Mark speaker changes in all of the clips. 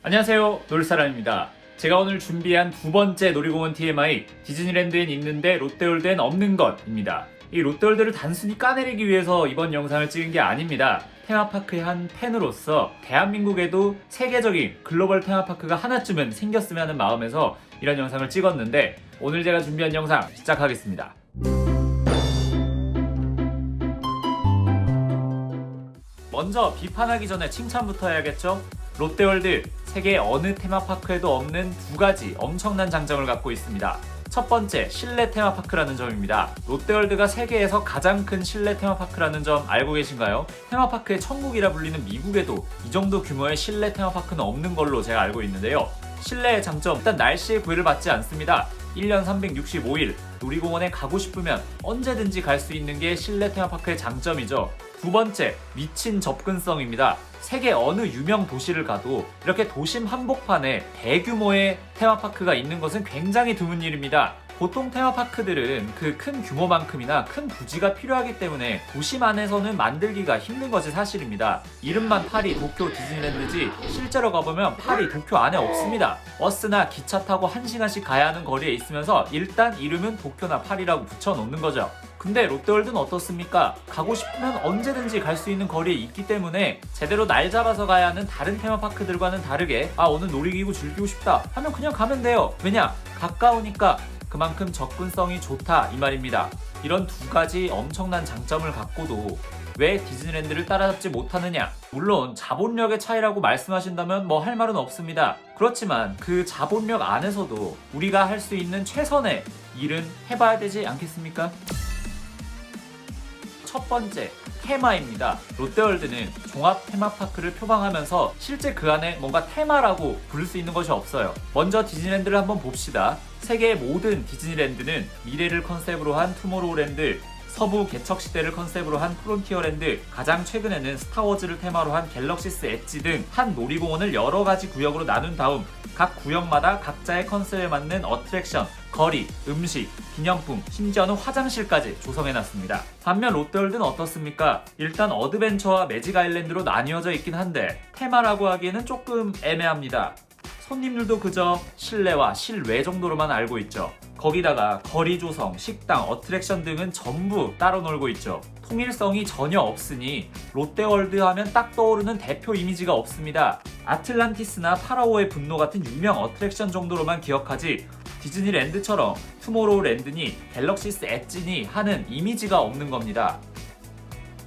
Speaker 1: 안녕하세요, 놀사람입니다. 제가 오늘 준비한 두 번째 놀이공원 TMI, 디즈니랜드엔 있는데 롯데월드엔 없는 것입니다. 이 롯데월드를 단순히 까내리기 위해서 이번 영상을 찍은 게 아닙니다. 테마파크의 한 팬으로서 대한민국에도 세계적인 글로벌 테마파크가 하나쯤은 생겼으면 하는 마음에서 이런 영상을 찍었는데, 오늘 제가 준비한 영상 시작하겠습니다. 먼저 비판하기 전에 칭찬부터 해야겠죠? 롯데월드, 세계 어느 테마파크에도 없는 두 가지 엄청난 장점을 갖고 있습니다. 첫 번째, 실내 테마파크라는 점입니다. 롯데월드가 세계에서 가장 큰 실내 테마파크라는 점 알고 계신가요? 테마파크의 천국이라 불리는 미국에도 이 정도 규모의 실내 테마파크는 없는 걸로 제가 알고 있는데요. 실내의 장점, 일단 날씨에 구애를 받지 않습니다. 1년 365일 놀이공원에 가고 싶으면 언제든지 갈 수 있는 게 실내 테마파크의 장점이죠. 두 번째, 미친 접근성입니다. 세계 어느 유명 도시를 가도 이렇게 도심 한복판에 대규모의 테마파크가 있는 것은 굉장히 드문 일입니다. 보통 테마파크들은 그 큰 규모만큼이나 큰 부지가 필요하기 때문에 도심 안에서는 만들기가 힘든 것이 사실입니다. 이름만 파리, 도쿄, 디즈니랜드지 실제로 가보면 파리, 도쿄 안에 없습니다. 버스나 기차 타고 1시간씩 가야 하는 거리에 있으면서 일단 이름은 도쿄나 파리라고 붙여놓는 거죠. 근데 롯데월드는 어떻습니까? 가고 싶으면 언제든지 갈 수 있는 거리에 있기 때문에 제대로 날 잡아서 가야 하는 다른 테마파크들과는 다르게 오늘 놀이기구 즐기고 싶다 하면 그냥 가면 돼요. 왜냐? 가까우니까. 그만큼 접근성이 좋다 이 말입니다. 이런 두 가지 엄청난 장점을 갖고도 왜 디즈니랜드를 따라잡지 못하느냐? 물론 자본력의 차이라고 말씀하신다면 뭐 할 말은 없습니다. 그렇지만 그 자본력 안에서도 우리가 할 수 있는 최선의 일은 해봐야 되지 않겠습니까? 첫 번째, 테마입니다. 롯데월드는 종합 테마파크를 표방하면서 실제 그 안에 뭔가 테마라고 부를 수 있는 것이 없어요. 먼저 디즈니랜드를 한번 봅시다. 세계의 모든 디즈니랜드는 미래를 컨셉으로 한 투모로우랜드, 서부 개척시대를 컨셉으로 한 프론티어랜드, 가장 최근에는 스타워즈를 테마로 한 갤럭시스 엣지 등 한 놀이공원을 여러 가지 구역으로 나눈 다음 각 구역마다 각자의 컨셉에 맞는 어트랙션, 거리, 음식, 기념품, 심지어는 화장실까지 조성해놨습니다. 반면 롯데월드는 어떻습니까? 일단 어드벤처와 매직 아일랜드로 나뉘어져 있긴 한데 테마라고 하기에는 조금 애매합니다. 손님들도 그저 실내와 실외 정도로만 알고 있죠. 거기다가 거리 조성, 식당, 어트랙션 등은 전부 따로 놀고 있죠. 통일성이 전혀 없으니 롯데월드 하면 딱 떠오르는 대표 이미지가 없습니다. 아틀란티스나 파라오의 분노 같은 유명 어트랙션 정도로만 기억하지 디즈니랜드처럼 투모로우랜드니 갤럭시스 엣지니 하는 이미지가 없는 겁니다.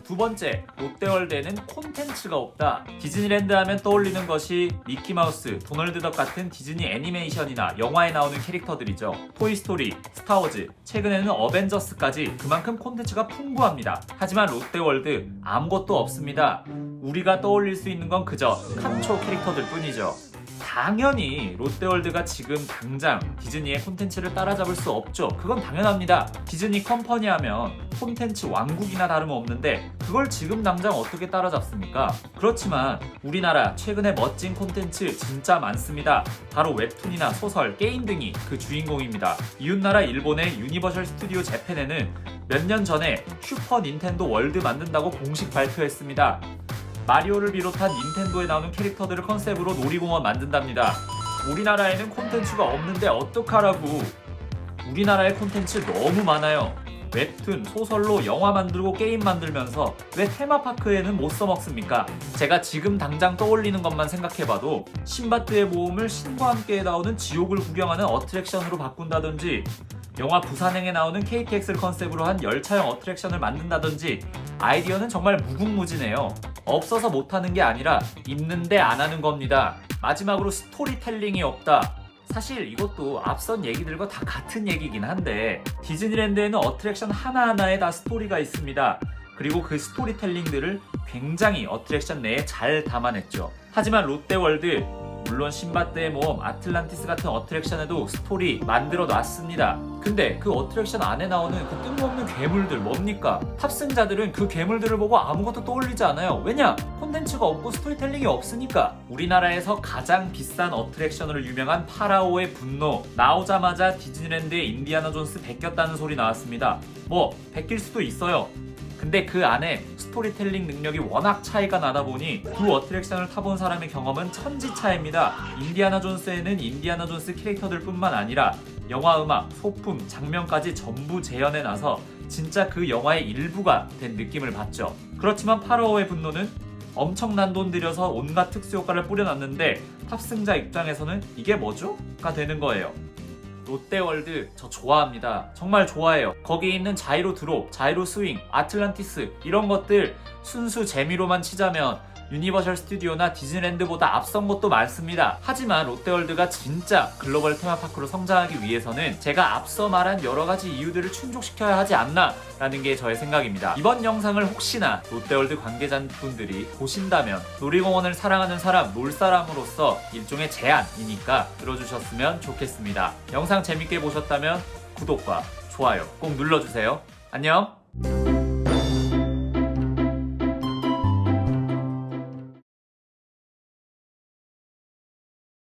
Speaker 1: 두 번째, 롯데월드에는 콘텐츠가 없다. 디즈니랜드 하면 떠올리는 것이 미키마우스, 도널드덕 같은 디즈니 애니메이션이나 영화에 나오는 캐릭터들이죠. 토이스토리, 스타워즈, 최근에는 어벤져스까지 그만큼 콘텐츠가 풍부합니다. 하지만 롯데월드 아무것도 없습니다. 우리가 떠올릴 수 있는 건 그저 칸초 캐릭터들 뿐이죠. 당연히 롯데월드가 지금 당장 디즈니의 콘텐츠를 따라잡을 수 없죠. 그건 당연합니다. 디즈니 컴퍼니 하면 콘텐츠 왕국이나 다름없는데 그걸 지금 당장 어떻게 따라잡습니까? 그렇지만 우리나라 최근에 멋진 콘텐츠 진짜 많습니다. 바로 웹툰이나 소설, 게임 등이 그 주인공입니다. 이웃나라 일본의 유니버셜 스튜디오 재팬에는 몇 년 전에 슈퍼 닌텐도 월드 만든다고 공식 발표했습니다. 마리오를 비롯한 닌텐도에 나오는 캐릭터들을 컨셉으로 놀이공원 만든답니다. 우리나라에는 콘텐츠가 없는데 어떡하라고. 우리나라의 콘텐츠 너무 많아요. 웹툰, 소설로 영화 만들고 게임 만들면서 왜 테마파크에는 못 써먹습니까? 제가 지금 당장 떠올리는 것만 생각해봐도 신바트의 모험을 신과 함께 나오는 지옥을 구경하는 어트랙션으로 바꾼다든지, 영화 부산행에 나오는 KTX를 컨셉으로 한 열차형 어트랙션을 만든다든지 아이디어는 정말 무궁무진해요. 없어서 못하는 게 아니라 있는데 안 하는 겁니다. 마지막으로 스토리텔링이 없다. 사실 이것도 앞선 얘기들과 다 같은 얘기긴 한데 디즈니랜드에는 어트랙션 하나하나에 다 스토리가 있습니다. 그리고 그 스토리텔링들을 굉장히 어트랙션 내에 잘 담아냈죠. 하지만 롯데월드, 물론 신바트의 모험, 아틀란티스 같은 어트랙션에도 스토리 만들어 놨습니다. 근데 그 어트랙션 안에 나오는 그 뜬금없는 괴물들 뭡니까? 탑승자들은 그 괴물들을 보고 아무것도 떠올리지 않아요. 왜냐? 콘텐츠가 없고 스토리텔링이 없으니까. 우리나라에서 가장 비싼 어트랙션으로 유명한 파라오의 분노, 나오자마자 디즈니랜드에 인디아나 존스 베꼈다는 소리 나왔습니다. 뭐 베낄 수도 있어요. 근데 그 안에 스토리텔링 능력이 워낙 차이가 나다 보니 두 어트랙션을 타본 사람의 경험은 천지차이입니다. 인디아나 존스에는 인디아나 존스 캐릭터들 뿐만 아니라 영화 음악, 소품, 장면까지 전부 재현해놔서 진짜 그 영화의 일부가 된 느낌을 받죠. 그렇지만 파라오의 분노는 엄청난 돈 들여서 온갖 특수효과를 뿌려놨는데 탑승자 입장에서는 이게 뭐죠? 가 되는 거예요. 롯데월드 저 좋아합니다. 정말 좋아해요. 거기 있는 자이로 드롭, 자이로 스윙, 아틀란티스 이런 것들 순수 재미로만 치자면 유니버셜 스튜디오나 디즈니랜드보다 앞선 것도 많습니다. 하지만 롯데월드가 진짜 글로벌 테마파크로 성장하기 위해서는 제가 앞서 말한 여러가지 이유들을 충족시켜야 하지 않나 라는 게 저의 생각입니다. 이번 영상을 혹시나 롯데월드 관계자분들이 보신다면 놀이공원을 사랑하는 사람, 놀사람으로서 일종의 제안이니까 들어주셨으면 좋겠습니다. 영상 재밌게 보셨다면 구독과 좋아요 꼭 눌러주세요. 안녕!